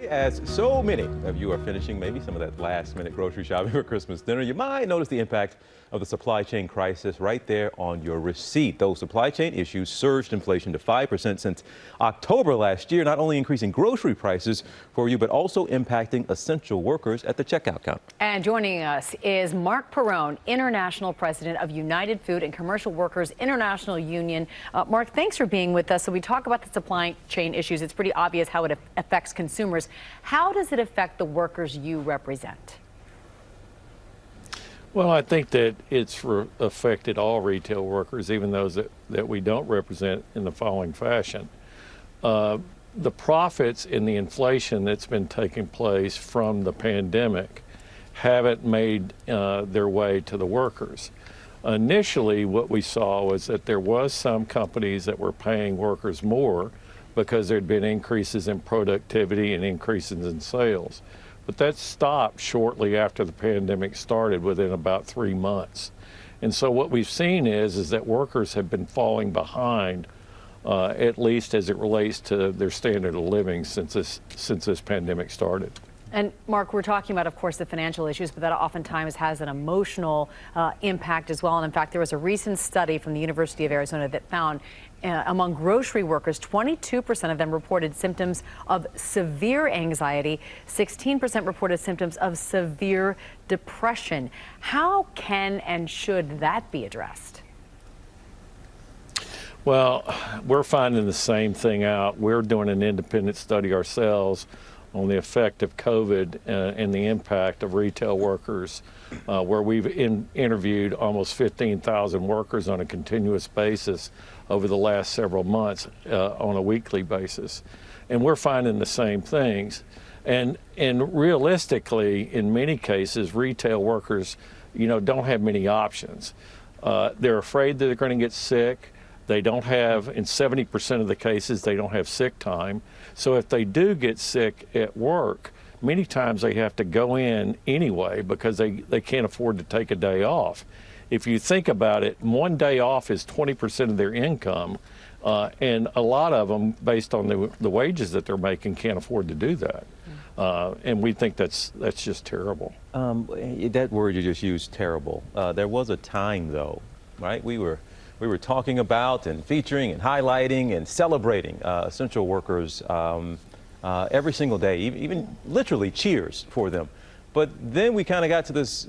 As so many of you are finishing maybe some of that last-minute grocery shopping for Christmas dinner, you might notice the impact of the supply chain crisis right there on your receipt. Those supply chain issues surged inflation to 5% since October last year, not only increasing grocery prices for you, but also impacting essential workers at the checkout counter. And joining us is Marc Perrone, International President of United Food and Commercial Workers International Union. Marc, thanks for being with us. So we talk about the supply chain issues. It's pretty obvious how it affects consumers. How does it affect the workers you represent? Well, I think that it's affected all retail workers, even those that we don't represent, in the following fashion. The profits in the inflation that's been taking place from the pandemic haven't made their way to the workers. Initially, what we saw was that there was some companies that were paying workers more because there'd been increases in productivity and increases in sales. But that stopped shortly after the pandemic started, within about 3 months. And so what we've seen is that workers have been falling behind, at least as it relates to their standard of living since this pandemic started. And Marc, we're talking about, of course, the financial issues, but that oftentimes has an emotional impact as well. And in fact, there was a recent study from the University of Arizona that found among grocery workers, 22% of them reported symptoms of severe anxiety, 16% reported symptoms of severe depression. How can and should that be addressed? Well, we're finding the same thing out. We're doing an independent study ourselves on the effect of COVID and the impact of retail workers, where we've interviewed almost 15,000 workers on a continuous basis over the last several months on a weekly basis. And we're finding the same things. And realistically, in many cases, retail workers, don't have many options. They're afraid that they're going to get sick. They don't have, in 70% of the cases, they don't have sick time. So if they do get sick at work, many times they have to go in anyway because they can't afford to take a day off. If you think about it, 1 day off is 20% of their income, and a lot of them, based on the wages that they're making, can't afford to do that. And we think that's just terrible. That word you just used, terrible. There was a time, though, right? We were talking about and featuring and highlighting and celebrating essential workers every single day, even literally cheers for them. But then we kind of got to this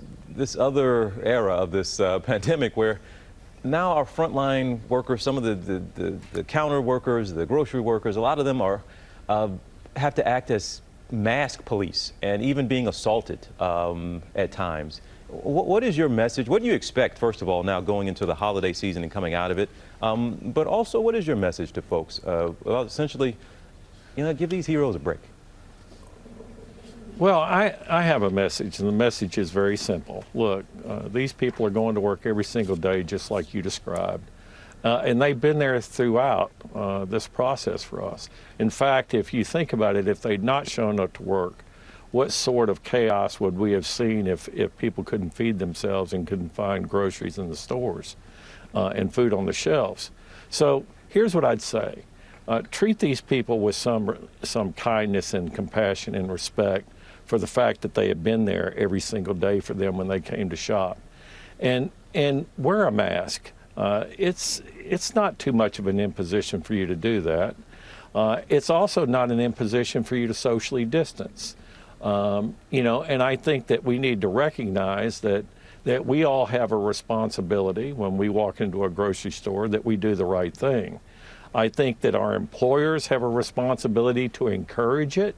other era of this pandemic where now our frontline workers, some of the counter workers, the grocery workers, a lot of them have to act as mask police and even being assaulted at times. What is your message? What do you expect, first of all, now going into the holiday season and coming out of it? But also, what is your message to folks? Well, essentially, give these heroes a break. Well, I have a message, and the message is very simple. Look, these people are going to work every single day, just like you described. And they've been there throughout this process for us. In fact, if you think about it, if they'd not shown up to work, what sort of chaos would we have seen if people couldn't feed themselves and couldn't find groceries in the stores and food on the shelves? So here's what I'd say. Treat these people with some kindness and compassion and respect for the fact that they have been there every single day for them when they came to shop. And wear a mask. It's not too much of an imposition for you to do that. It's also not an imposition for you to socially distance. And I think that we need to recognize that we all have a responsibility when we walk into a grocery store, that we do the right thing. I think that our employers have a responsibility to encourage it.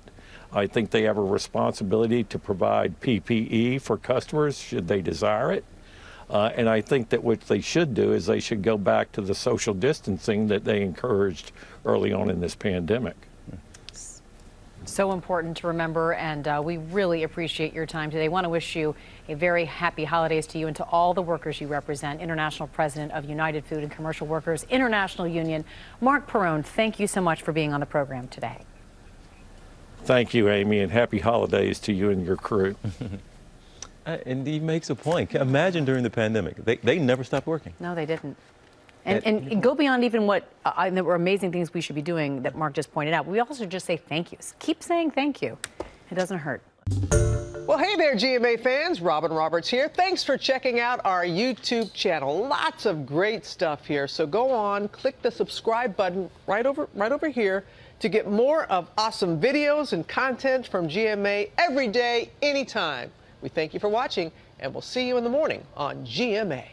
I think they have a responsibility to provide PPE for customers should they desire it. And I think that what they should do is they should go back to the social distancing that they encouraged early on in this pandemic. So important to remember, and we really appreciate your time today. I want to wish you a very happy holidays to you and to all the workers you represent. International President of United Food and Commercial Workers International Union, Marc Perrone, thank you so much for being on the program today. Thank you, Amy, and happy holidays to you and your crew. And he makes a point. Imagine during the pandemic, they never stopped working. No, they didn't. And go beyond even what there were amazing things we should be doing that Marc just pointed out. We also just say thank yous. Keep saying thank you. It doesn't hurt. Well, hey there, GMA fans. Robin Roberts here. Thanks for checking out our YouTube channel. Lots of great stuff here. So go on, click the subscribe button right over here to get more of awesome videos and content from GMA every day, anytime. We thank you for watching, and we'll see you in the morning on GMA.